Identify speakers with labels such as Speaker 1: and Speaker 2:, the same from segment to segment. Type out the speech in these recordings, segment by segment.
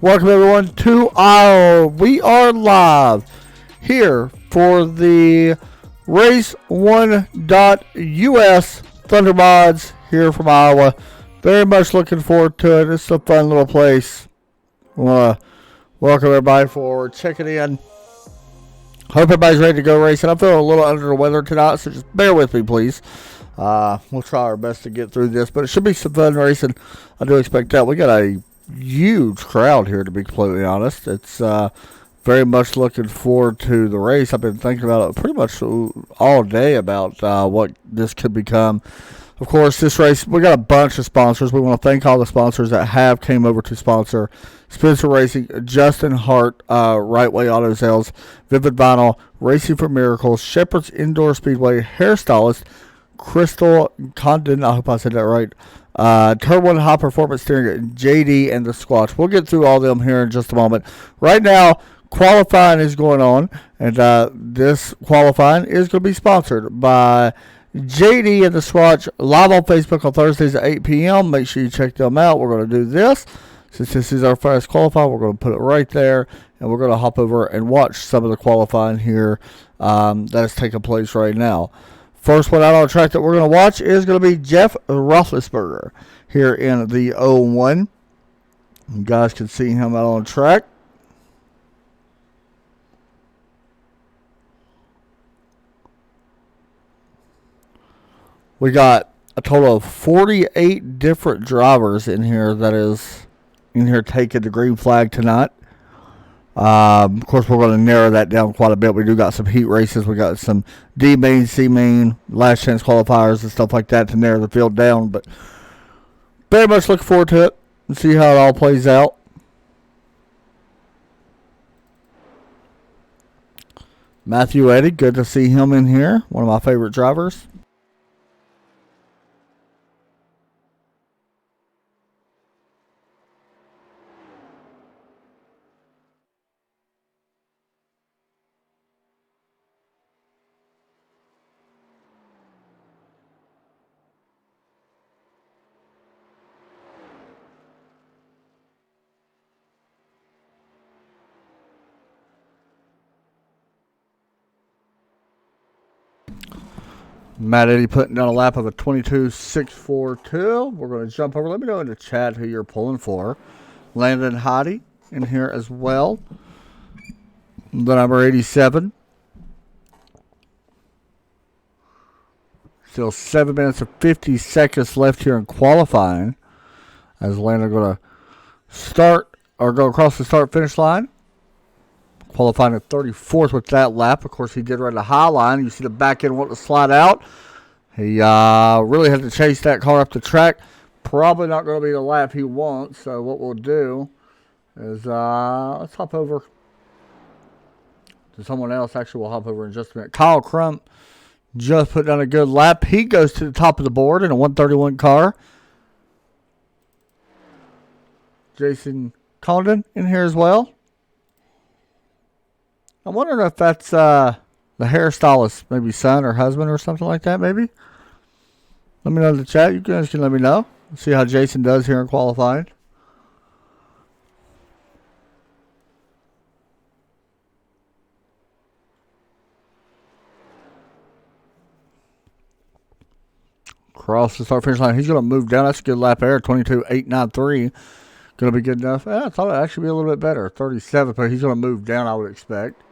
Speaker 1: Welcome everyone to we are live here for the Race 1.us Thunder Mods here from Iowa. Very much looking forward to it. It's a fun little place. I want to welcome everybody for checking in. Hope everybody's ready to go racing. I'm feeling a little under the weather tonight, so just bear with me, please. We'll try our best to get through this, but it should be some fun racing. I do expect that. We got a huge crowd here, to be completely honest. It's very much looking forward to the race. I've been thinking about it pretty much all day about what this could become. Of course, this race, we got a bunch of sponsors. We want to thank all the sponsors that have came over to sponsor Spencer Racing, Justin Hart, Right Way Auto Sales, Vivid Vinyl, Racing for Miracles, Shepherd's Indoor Speedway, Hairstylist, Crystal Condon, I hope I said that right, Turn 1 High Performance Steering, JD, and the Squatch. We'll get through all of them here in just a moment. Right now, qualifying is going on, and this qualifying is going to be sponsored by JD and the Squatch, live on Facebook on Thursdays at 8 p.m. Make sure you check them out. We're going to do this. Since this is our first qualifying, we're going to put it right there, and we're going to hop over and watch some of the qualifying here that is taking place right now. First one out on the track that we're going to watch is going to be Jeff Roethlisberger here in the 01. You guys can see him out on the track. We got a total of 48 different drivers in here that is in here taking the green flag tonight. Of course, we're going to narrow that down quite a bit. We do got some heat races. We got some D main, C main, last chance qualifiers and stuff like that to narrow the field down. But very much looking forward to it and see how it all plays out. Matthew Eddy, good to see him in here. One of my favorite drivers. Matt Eddy putting down a lap of a 22.642. We're going to jump over. Let me know in the chat who you're pulling for. Landon Hottie in here as well. The number 87. Still 7 minutes and 50 seconds left here in qualifying. As Landon going to start or go across the start-finish line. Qualifying at 34th with that lap. Of course, he did run the high line. You see the back end want to slide out. He really had to chase that car up the track. Probably not going to be the lap he wants. So what we'll do is let's hop over to someone else. Actually, we'll hop over in just a minute. Kyle Crump just put down a good lap. He goes to the top of the board in a 131 car. Jason Condon in here as well. I'm wondering if that's the hairstylist, maybe son or husband or something like that, maybe. Let me know in the chat. You guys can let me know. See how Jason does here in qualifying. Cross the start finish line. He's going to move down. That's a good lap there. 22.893. Going to be good enough. I thought it would actually be a little bit better. 37, but he's going to move down, I would expect.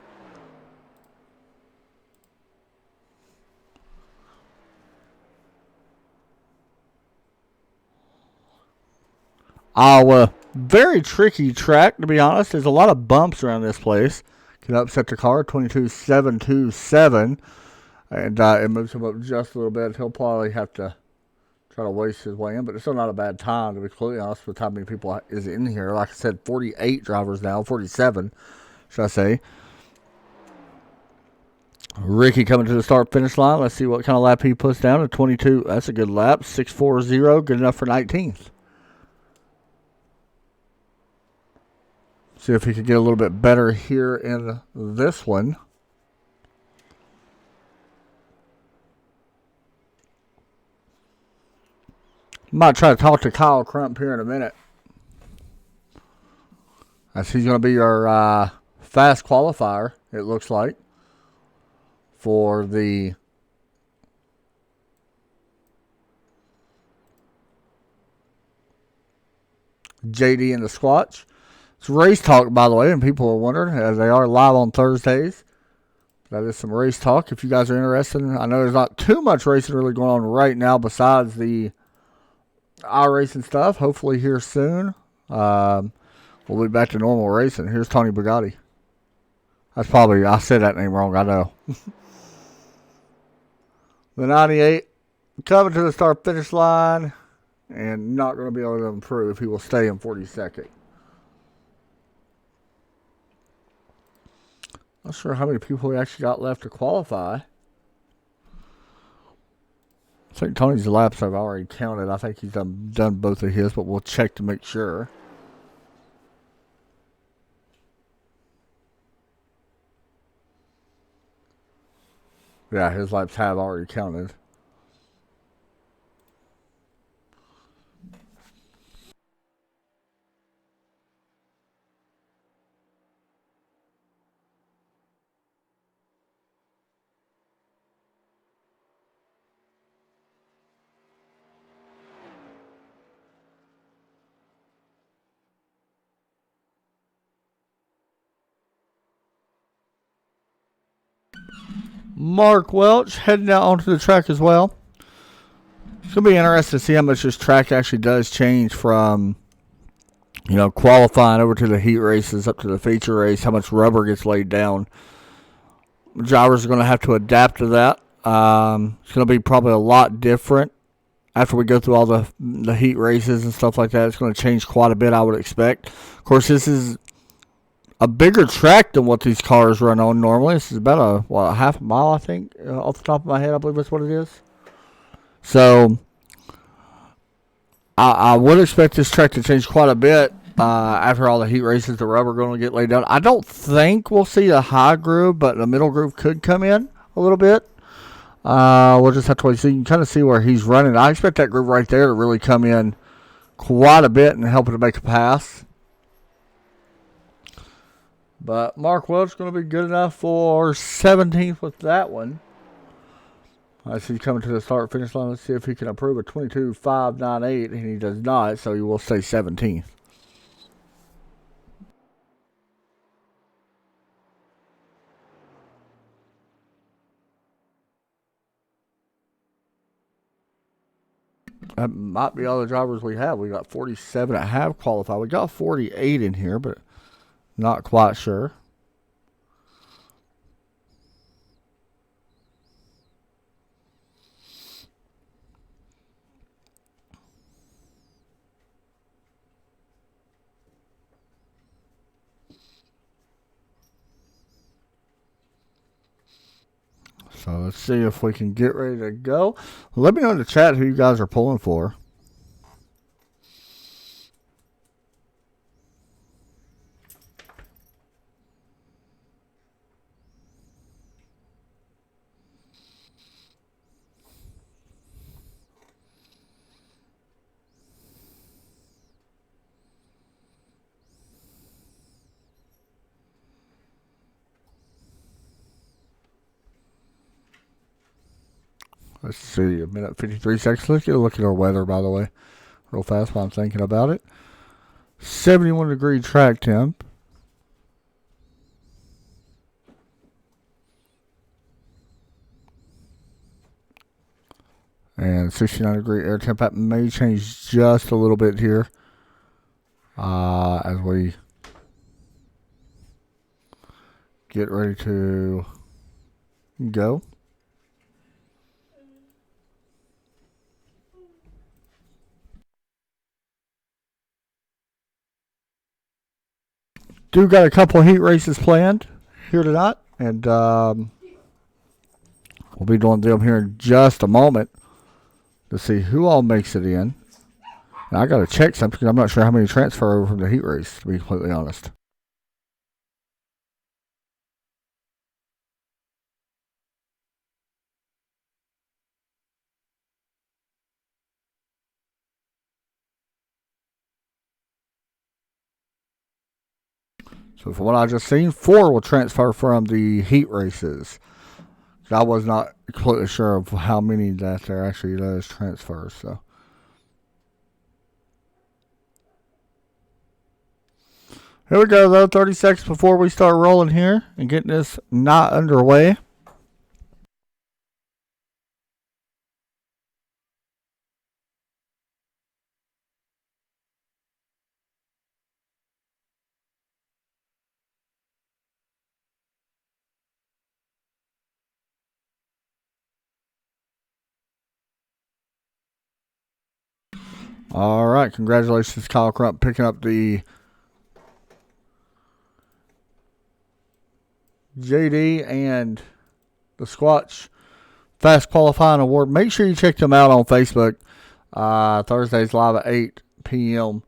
Speaker 1: Very tricky track, to be honest. There's a lot of bumps around this place. Can upset the car, 22.727. And it moves him up just a little bit. He'll probably have to try to waste his way in, but it's still not a bad time, to be completely honest with how many people is in here. Like I said, 48 drivers now, 47, should I say. Ricky coming to the start-finish line. Let's see what kind of lap he puts down. A 22, that's a good lap. 6.40, good enough for 19th. See if he can get a little bit better here in this one. Might try to talk to Kyle Crump here in a minute. As he's going to be your fast qualifier, it looks like, for the JD and the Squatch. It's Race Talk, by the way, and people are wondering, as they are live on Thursdays. That is some race talk. If you guys are interested, I know there's not too much racing really going on right now besides the iRacing stuff. Hopefully here soon. We'll be back to normal racing. Here's Tony Bugatti. That's probably, I said that name wrong, I know. The 98 coming to the start finish line and not going to be able to improve. He will stay in 42nd. Not sure how many people we actually got left to qualify. I think Tony's laps I've already counted. I think he's done both of his, but we'll check to make sure. Yeah, his laps have already counted. Mark Welch heading out onto the track as well. It's going to be interesting to see how much this track actually does change from, qualifying over to the heat races up to the feature race, how much rubber gets laid down. Drivers are going to have to adapt to that. It's going to be probably a lot different after we go through all the heat races and stuff like that. It's going to change quite a bit, I would expect. Of course, this is a bigger track than what these cars run on normally. This is about a half a mile, I think, off the top of my head. I believe that's what it is. So I would expect this track to change quite a bit after all the heat races. The rubber going to get laid down. I don't think we'll see a high groove, but the middle groove could come in a little bit. We'll just have to wait. So you can kind of see where he's running. I expect that groove right there to really come in quite a bit and help it to make a pass. But Mark Welch is going to be good enough for 17th with that one. I see he's coming to the start-finish line. Let's see if he can improve a 22.598, and he does not, so he will stay 17th. That might be all the drivers we have. We got 47 that have qualified. We got 48 in here, but not quite sure. So let's see if we can get ready to go. Let me know in the chat who you guys are pulling for. Let's see, a minute 53 seconds. Let's get a look at our weather, by the way, real fast while I'm thinking about it. 71 degree track temp. And 69 degree air temp. That may change just a little bit here as we get ready to go. Do got a couple heat races planned here tonight, and we'll be doing them here in just a moment to see who all makes it in. And I got to check something because I'm not sure how many transfer over from the heat race, to be completely honest. So from what I just seen, 4 will transfer from the heat races. I was not completely sure of how many that there actually does transfer. So here we go, though. 30 seconds before we start rolling here and getting this knot underway. All right, congratulations, Kyle Crump, picking up the JD and the Squatch Fast Qualifying Award. Make sure you check them out on Facebook. Thursdays live at 8 p.m.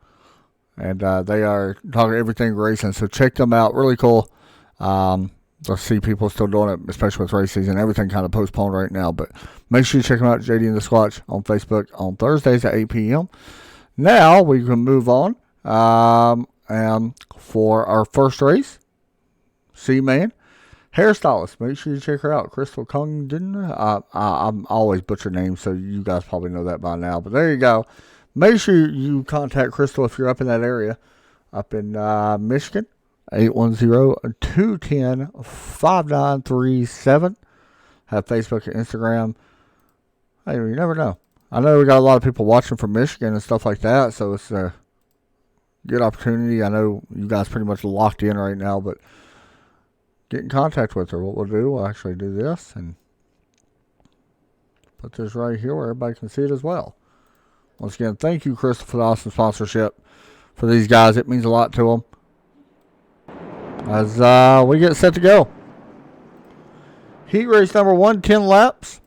Speaker 1: And they are talking everything racing. So check them out. Really cool. I see people still doing it, especially with race season. Everything kind of postponed right now. But make sure you check them out, JD and the Squatch, on Facebook on Thursdays at 8 p.m. Now we can move on. And for our first race, C-Man, hairstylist. Make sure you check her out, Crystal Congdon. I'm always butcher names, so you guys probably know that by now. But there you go. Make sure you contact Crystal if you're up in that area, up in Michigan. 810-210-5937. Have Facebook and Instagram. Hey, you never know. I know we got a lot of people watching from Michigan and stuff like that, so it's a good opportunity. I know you guys pretty much locked in right now, but get in contact with her. What we'll do, we'll actually do this and put this right here where everybody can see it as well. Once again, thank you, Crystal, for the awesome sponsorship for these guys. It means a lot to them. As we get set to go. Heat race number 1, 10 laps.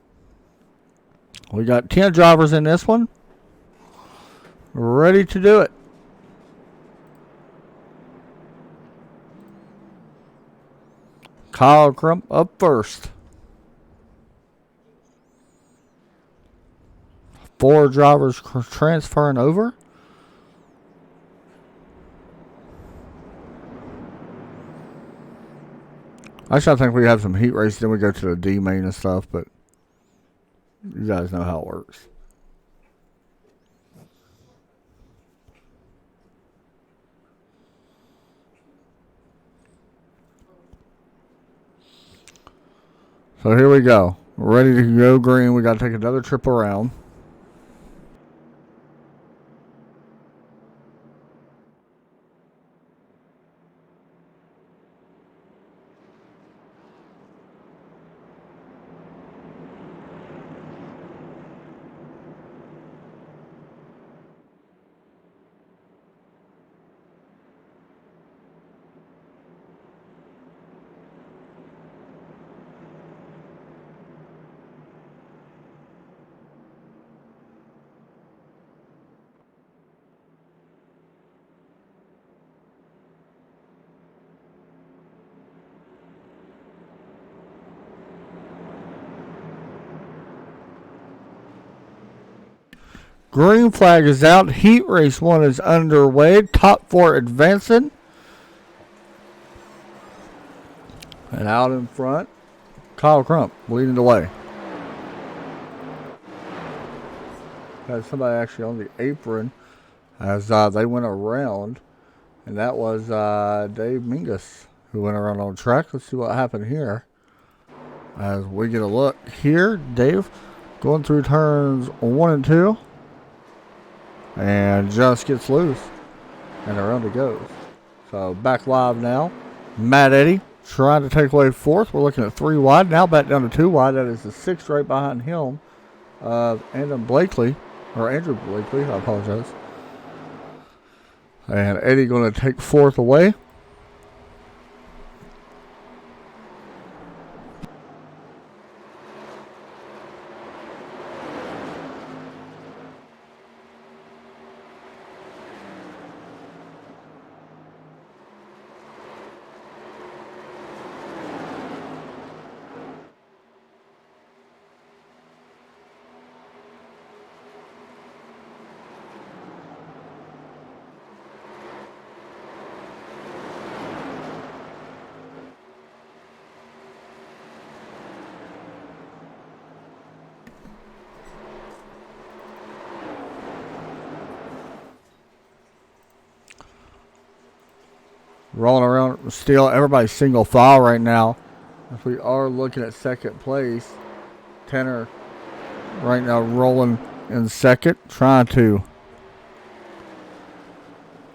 Speaker 1: We got 10 drivers in this one. Ready to do it. Kyle Crump up first. 4 drivers transferring over. Actually, I think we have some heat races, then we go to the D main and stuff, but you guys know how it works. So here we go. We're ready to go green. We got to take another trip around. Green flag is out. Heat race 1 is underway. Top 4 advancing. And out in front, Kyle Crump leading the way. Had somebody actually on the apron as they went around. And that was Dave Mingus who went around on track. Let's see what happened here. As we get a look here, Dave going through turns 1 and 2. And just gets loose. And around it goes. So back live now. Matt Eddy trying to take away 4th. We're looking at 3 wide. Now back down to 2 wide. That is the 6th right behind him of Andrew Blakely. I apologize. And Eddie going to take 4th away. rolling around. Still, everybody's single file right now. If we are looking at second place, Tanner right now rolling in second, trying to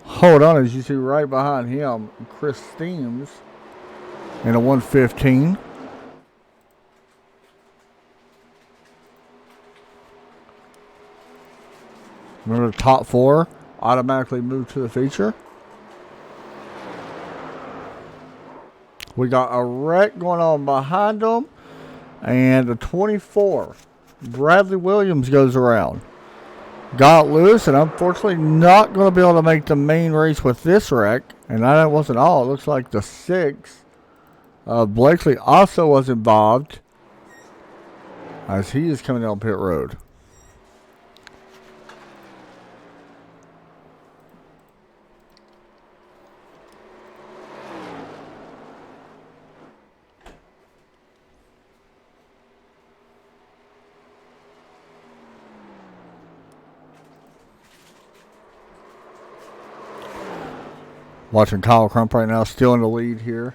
Speaker 1: hold on. As you see right behind him, Chris Steams in a 115. Remember, the top four automatically move to the feature. We got a wreck going on behind them. And the 24, Bradley Williams, goes around. Got loose, and unfortunately not going to be able to make the main race with this wreck. And that wasn't all. It looks like the 6, Blakely, also was involved as he is coming down pit road. Watching Kyle Crump right now, still in the lead here.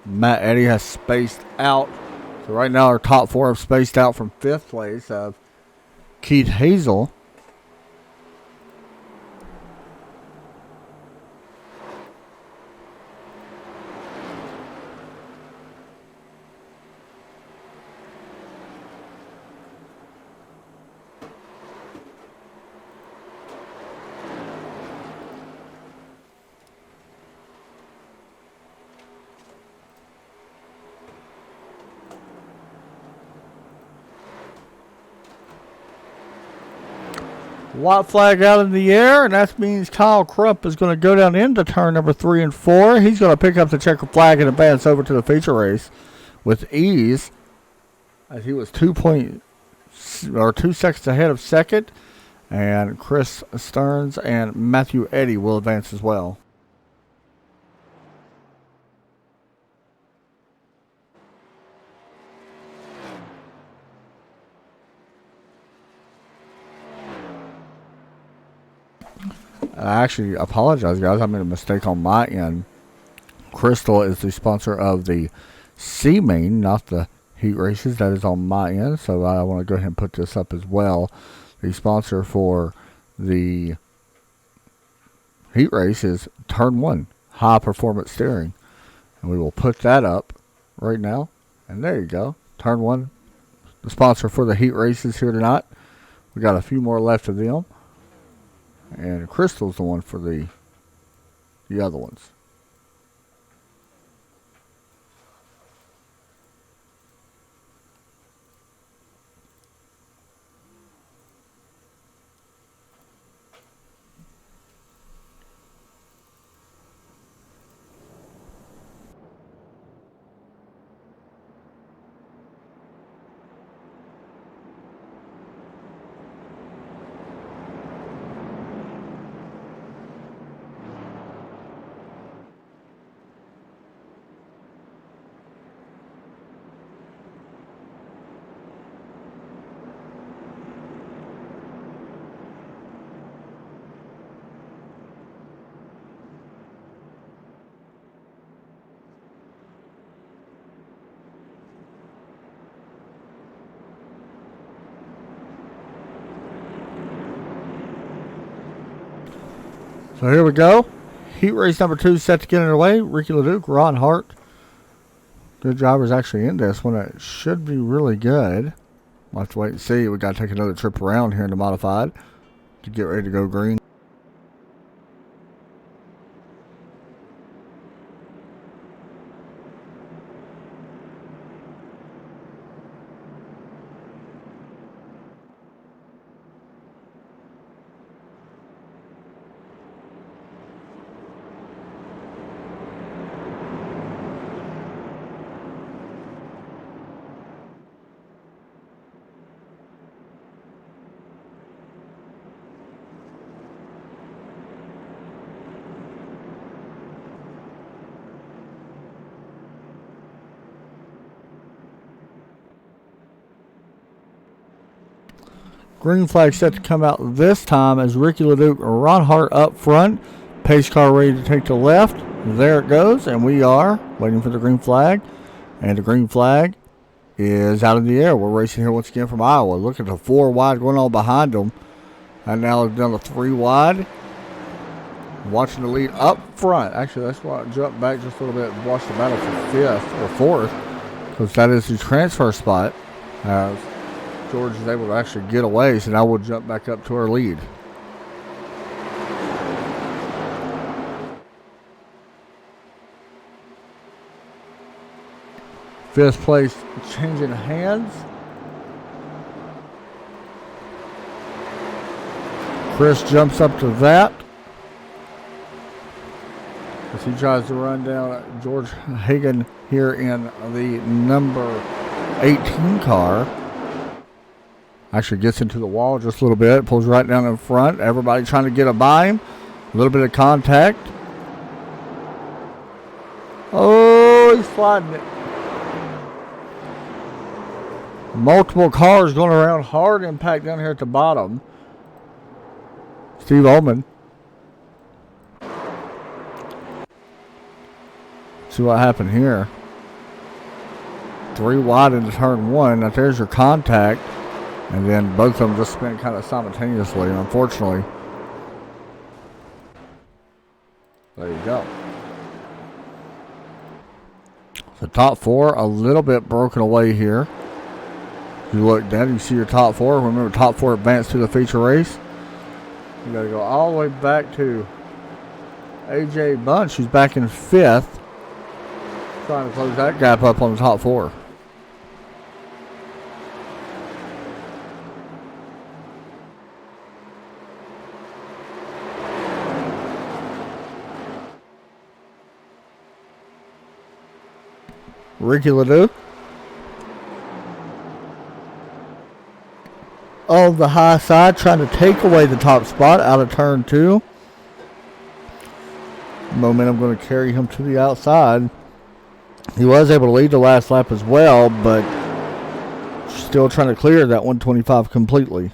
Speaker 1: Matt Eddy has spaced out. So right now our top four have spaced out from 5th place of Keith Hazel. White flag out in the air, and that means Kyle Crump is going to go down into turn number 3 and 4. He's going to pick up the checker flag and advance over to the feature race with ease, as he was 2 seconds ahead of second. And Chris Stearns and Matthew Eddy will advance as well. I actually apologize, guys. I made a mistake on my end. Crystal is the sponsor of the C-Main, not the heat races. That is on my end, so I want to go ahead and put this up as well. The sponsor for the heat race is Turn 1, High Performance Steering. And we will put that up right now. And there you go. Turn 1, the sponsor for the heat races here tonight. We got a few more left of them. And Crystal's the one for the other ones. So here we go. Heat race number 2 set to get underway. Ricky LeDuc, Ron Hart. Good drivers actually in this one. It should be really good. We'll have to wait and see. We got to take another trip around here in the modified to get ready to go green. Green flag set to come out this time as Ricky LeDuc or Ron Hart up front. Pace car ready to take the left. There it goes, and we are waiting for the green flag. And the green flag is out in the air. We're racing here once again from Iowa. Look at the 4 wide going on behind them. And now they've done a 3 wide. Watching the lead up front. Actually, that's why I jumped back just a little bit and watched the battle for 5th or 4th. Because that is the transfer spot. As George is able to actually get away. So now we'll jump back up to our lead. Fifth place changing hands. Chris jumps up to that as he tries to run down George Hagan here in the number 18 car. Actually gets into the wall just a little bit, pulls right down in front. Everybody trying to get by him. A little bit of contact. Oh, he's sliding it. Multiple cars going around. Hard impact down here at the bottom. Steve Ullman. See what happened here. 3 wide into turn 1. Now there's your contact. And then both of them just spin kind of simultaneously, unfortunately. There you go. The top 4 a little bit broken away here. You look down, you see your top 4. Remember, top 4 advanced to the feature race. You got to go all the way back to AJ Bunch, who's back in 5th. Trying to close that gap up on the top 4. Ricky LeDuc on the high side, trying to take away the top spot out of turn 2. Momentum going to carry him to the outside. He was able to lead the last lap as well, but still trying to clear that 125 completely.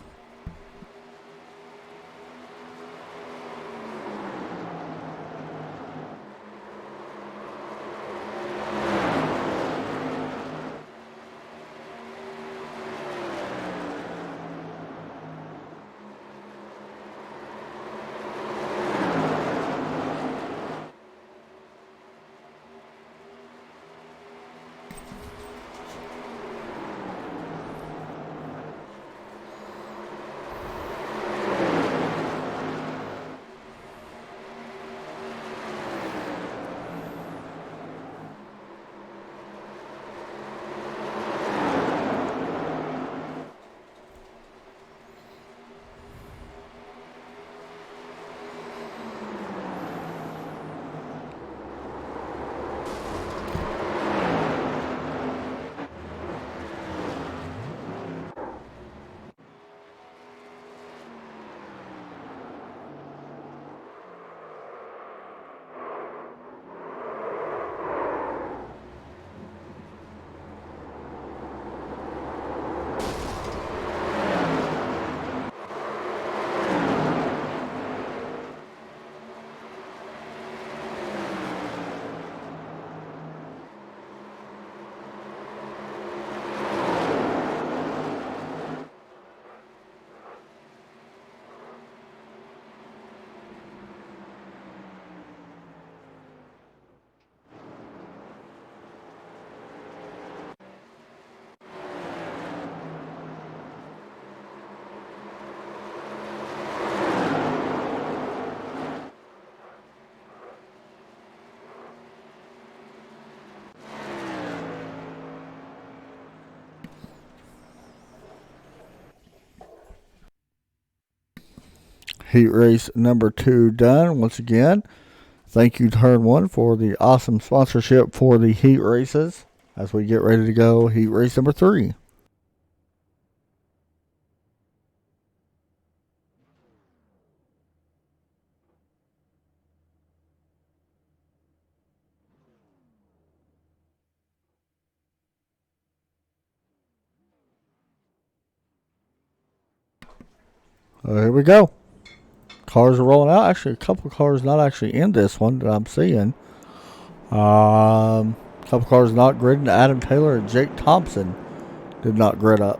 Speaker 1: Heat race number 2 done. Once again, thank you Turn 1 for the awesome sponsorship for the heat races as we get ready to go heat race number 3. Here we go. Cars are rolling out. Actually, a couple cars not actually in this one that I'm seeing. A couple cars not gridding. Adam Taylor and Jake Thompson did not grid up.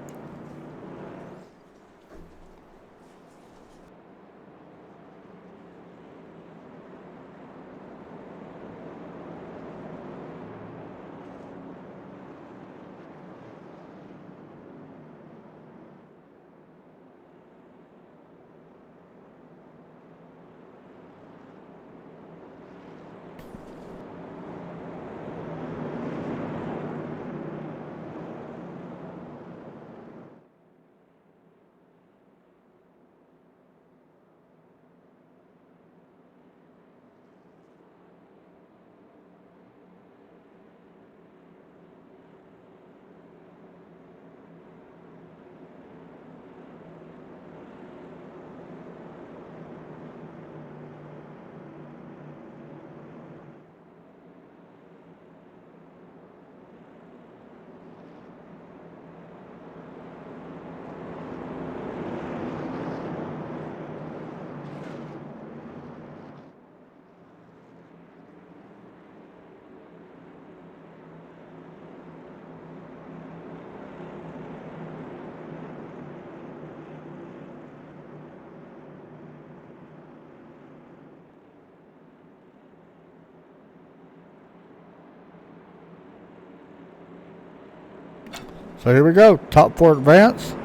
Speaker 1: So here we go. Top 4 advance.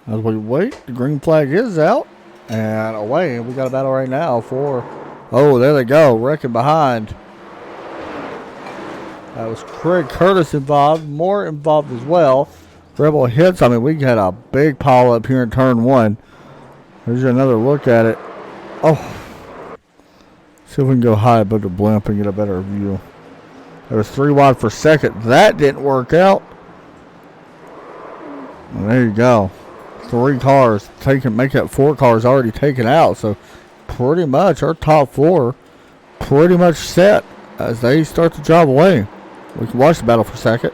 Speaker 1: As we wait, the green flag is out. And away. We got a battle right now for... Oh, there they go. Wrecking behind. That was Craig Curtis involved. More involved as well. Rebel hits. I mean, we had a big pile up here in turn 1. Here's another look at it. Oh. See if we can go high above the blimp and get a better view. There was 3 wide for second. That didn't work out. And there you go. 3 cars taken, make that 4 cars already taken out. So pretty much our top 4 pretty much set as they start to drive away. We can watch the battle for a second.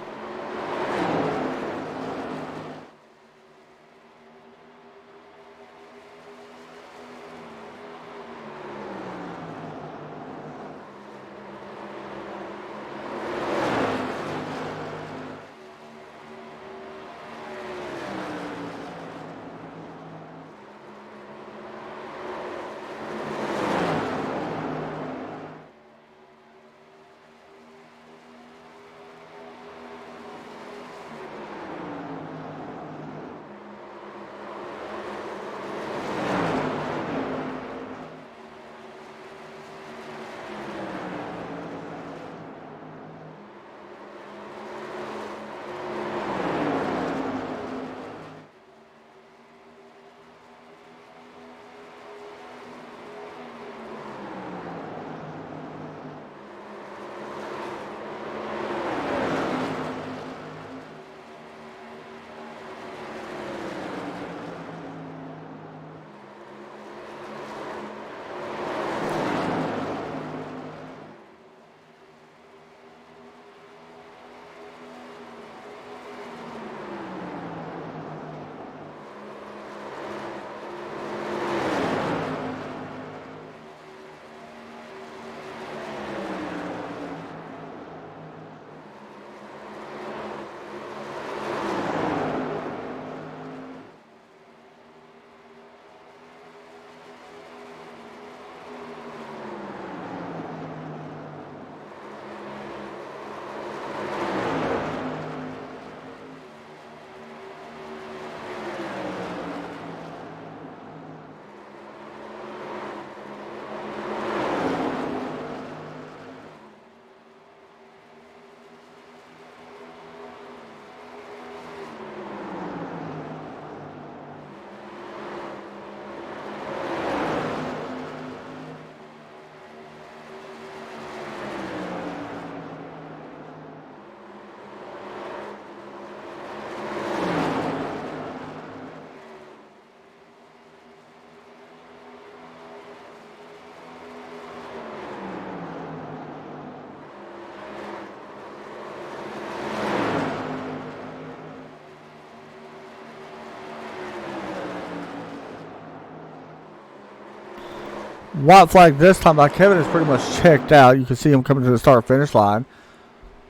Speaker 1: White flag this time by Kevin is pretty much checked out. You can see him coming to the start-finish line.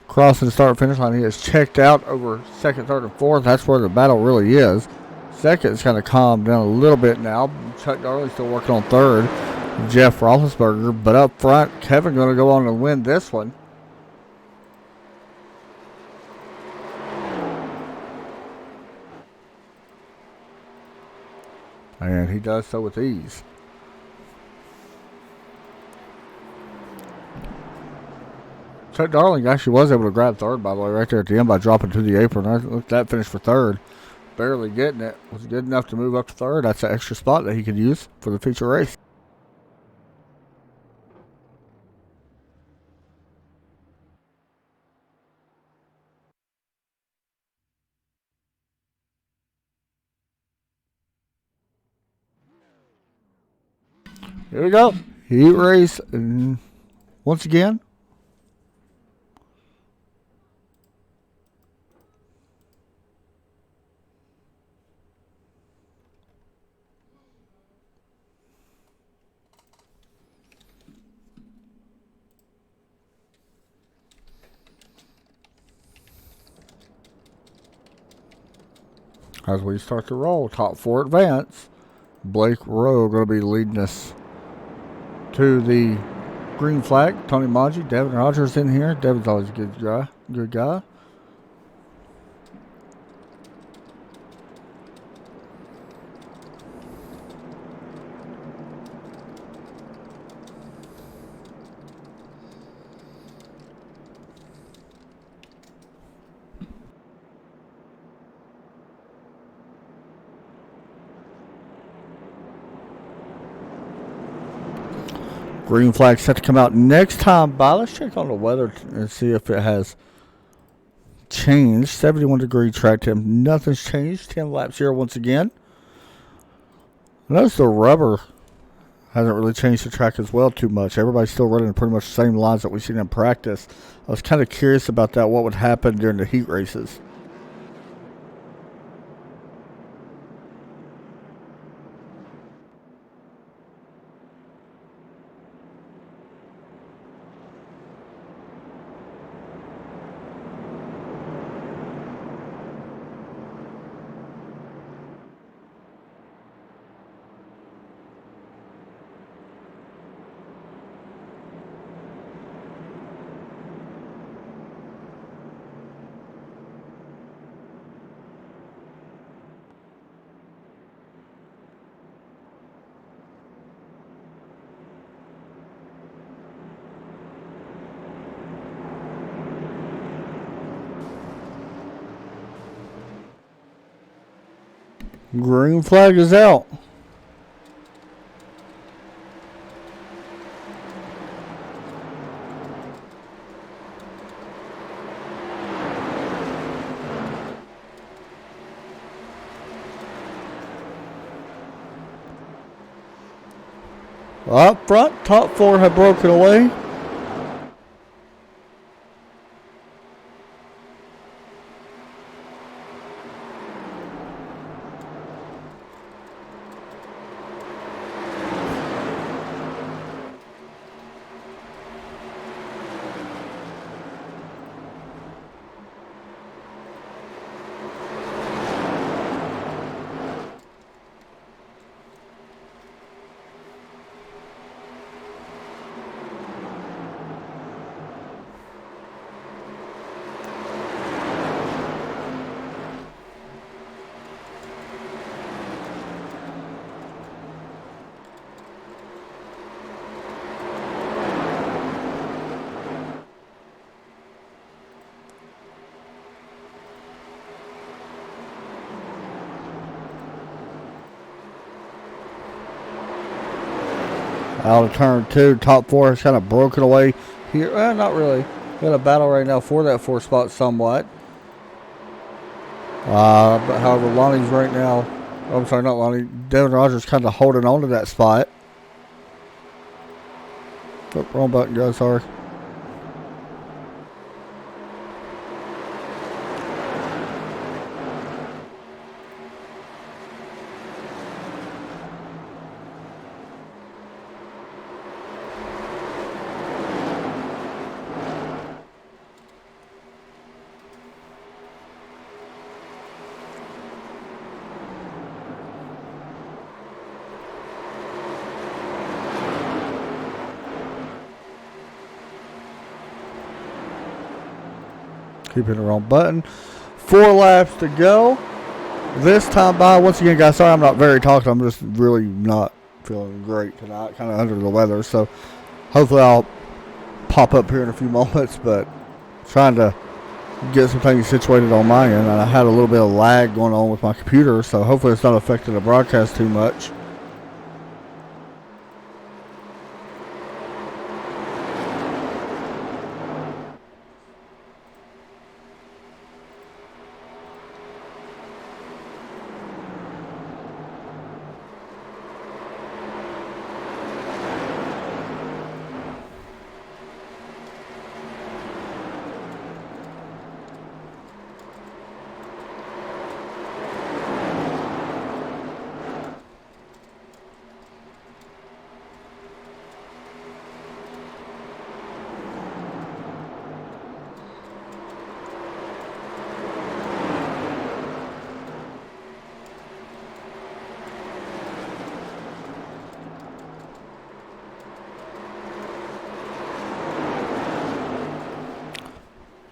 Speaker 1: Crossing the start-finish line, he is checked out over second, third, and fourth. That's where the battle really is. Second is kind of calmed down a little bit now. Chuck Darling still working on third. Jeff Roethlisberger. But up front, Kevin going to go on and win this one. And he does so with ease. Chuck Darling actually was able to grab third, by the way, right there at the end by dropping to the apron. I looked at that finish for third. Barely getting it. Was good enough to move up to third. That's an extra spot that he could use for the feature race. Here we go. Heat race once again. As we start to roll, top four advance. Blake Rowe going to be leading us to the green flag. Tony Maggi, Devin Rogers in here. Devin's always a good guy. Good guy. Green flag set to come out next time by. Let's check on the weather and see if it has changed. 71-degree track temp. Nothing's changed. 10 laps here once again. Notice the rubber hasn't really changed the track as well too much. Everybody's still running pretty much the same lines that we've seen in practice. I was kind of curious about that, what would happen during the heat races. Green flag is out. Up front, top four have broken away. Out of turn two, top four has kind of broken away here. Not really. Got a battle right now for that fourth spot somewhat. But however, Lonnie's right now. Oh, I'm sorry, not Lonnie. Devin Rogers kind of holding on to that spot. Oh, wrong button, guys. Sorry. Keep hitting the wrong button. 4 laps to go. This time by, once again, guys, sorry I'm not very talkative. I'm just really not feeling great tonight, kind of under the weather. So hopefully I'll pop up here in a few moments, but trying to get some things situated on my end. And I had a little bit of lag going on with my computer, so hopefully it's not affecting the broadcast too much.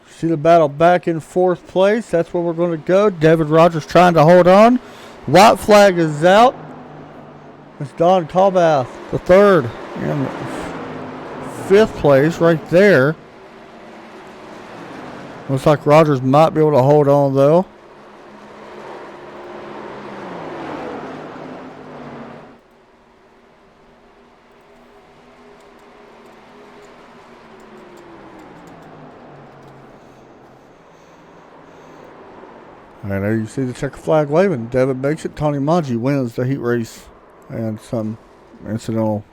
Speaker 1: See the battle back in 4th place. That's where we're going to go. David Rogers trying to hold on. White flag is out. It's Don Callbath, the 3rd and 5th place right there. Looks like Rogers might be able to hold on though. And there you see the checker flag waving. Devin makes it. Tony Maggi wins the heat race. And some incidental,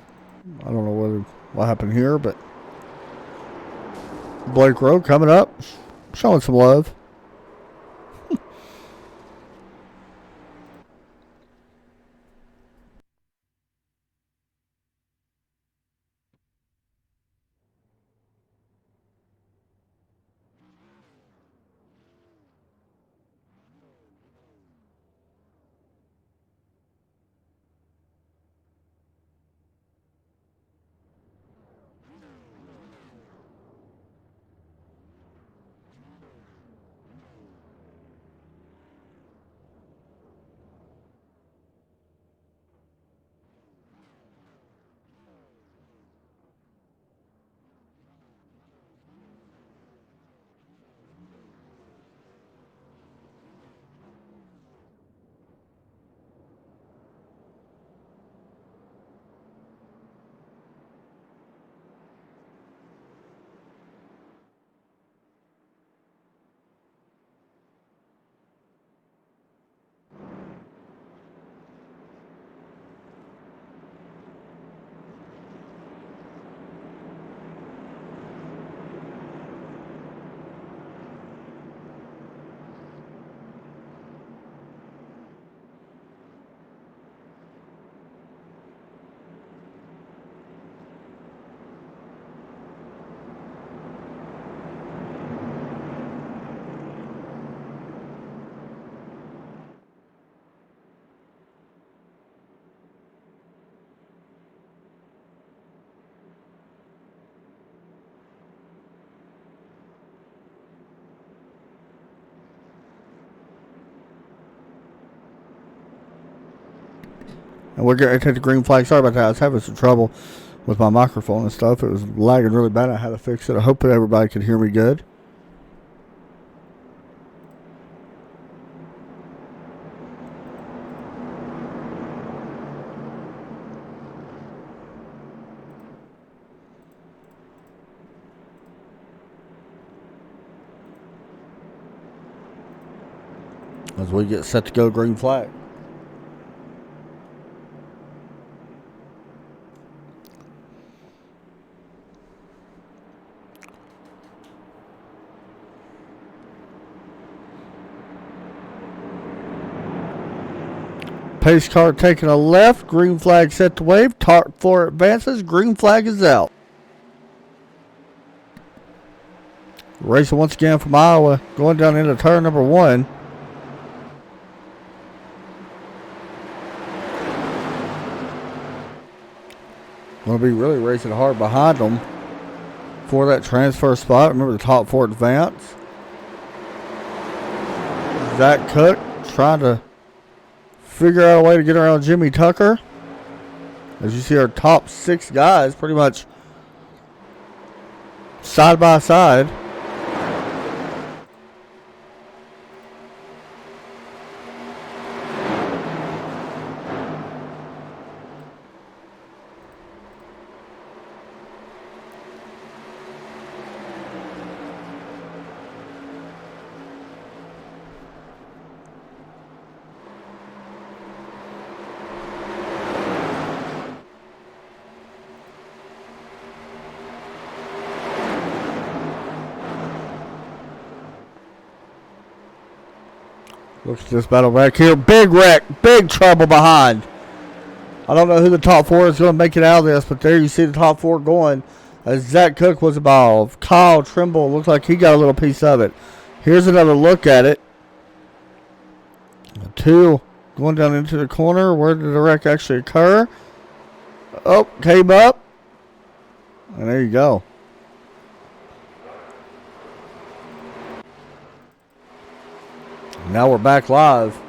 Speaker 1: I don't know what happened here, but Blake Rowe coming up, showing some love. And we're going to take the green flag. Sorry about that. I was having some trouble with my microphone and stuff. It was lagging really bad. I had to fix it. I hope that everybody could hear me good. As we get set to go green flag. Pace car taking a left. Green flag set to wave. Top floor advances. Green flag is out. Racing once again from Iowa. Going down into turn number 1. Going to be really racing hard behind them for that transfer spot. Remember the top 4 advance. Zach Cook trying to figure out a way to get around Jimmy Tucker. As you see, our top 6 guys pretty much side by side. Looks at this battle back here. Big wreck. Big trouble behind. I don't know who the top 4 is going to make it out of this, but there you see the top 4 going. As Zach Cook was involved. Kyle Trimble looked like he got a little piece of it. Here's another look at it. 2 going down into the corner. Where did the wreck actually occur? Oh, came up. And there you go. Now we're back live.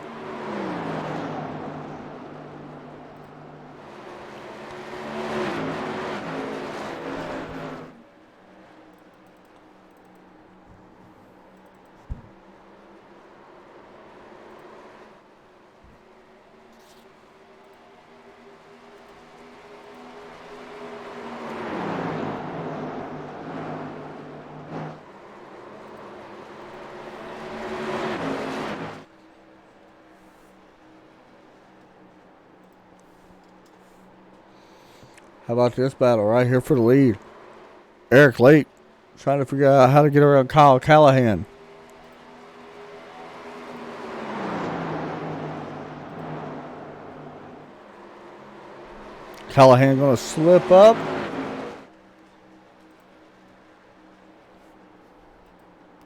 Speaker 1: How about this battle right here for the lead? Eric Lake trying to figure out how to get around Kyle Callahan. Callahan going to slip up.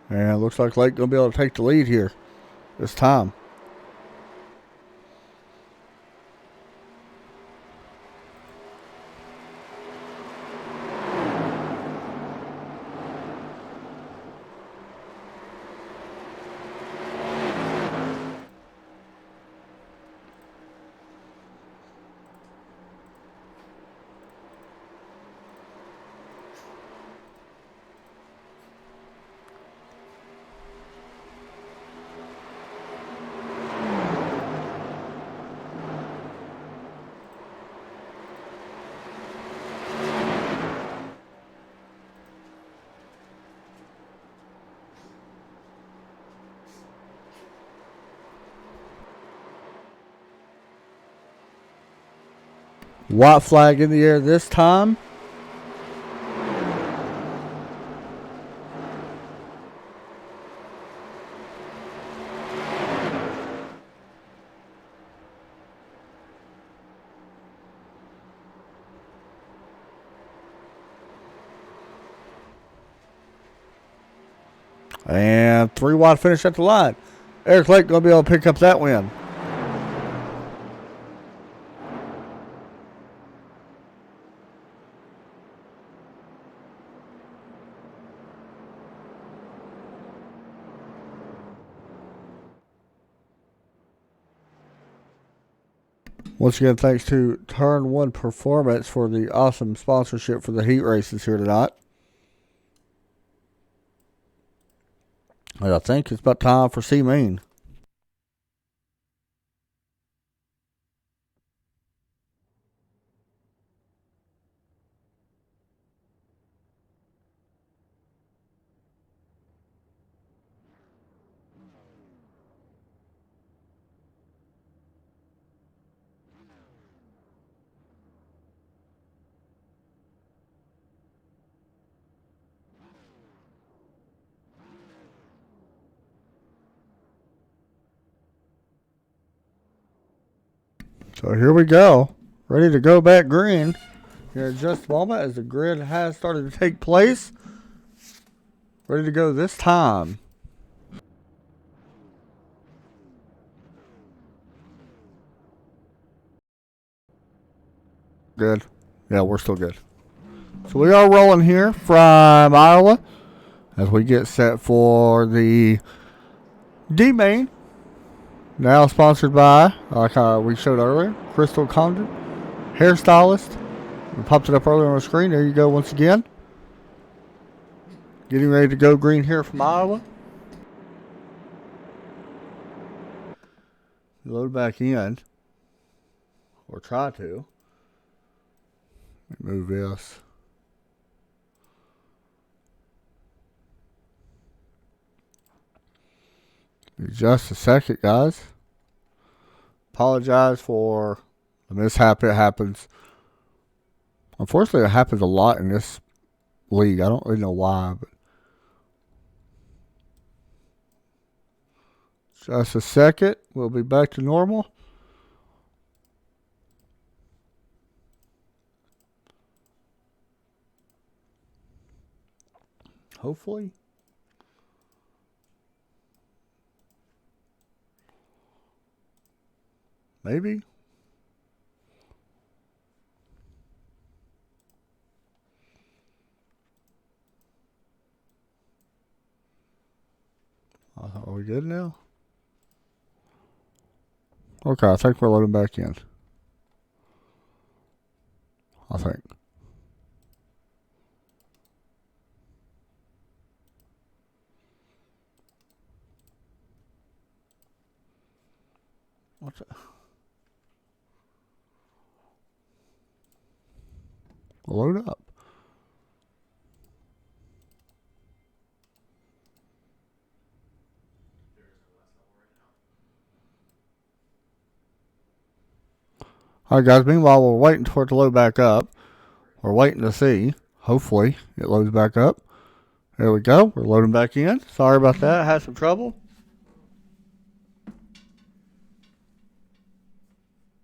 Speaker 1: And it looks like Lake going to be able to take the lead here this time. White flag in the air this time. And 3 wide finish at the line. Eric Lake going to be able to pick up that win. Once again, thanks to Turn 1 Performance for the awesome sponsorship for the heat races here tonight. And I think it's about time for C-Main. So here we go. Ready to go back green. Here in just a moment as the grid has started to take place. Ready to go this time. Good. Yeah, we're still good. So we are rolling here from Iowa as we get set for the D-Main Now sponsored by, like we showed earlier, Crystal Condon, hairstylist. We popped it up earlier on the screen. There you go once again. Getting ready to go green here from Iowa. Load back in. Or try to. Let me move this. Just a second, guys. Apologize for the mishap. It happens. Unfortunately, it happens a lot in this league. I don't really know why, but just a second. We'll be back to normal. Hopefully. Maybe. Are we good now? Okay, I think we're loading back in. I think. What's that? Load up. Alright guys, meanwhile we're waiting for it to load back up. We're waiting to see. Hopefully it loads back up. There we go. We're loading back in. Sorry about that. I had some trouble.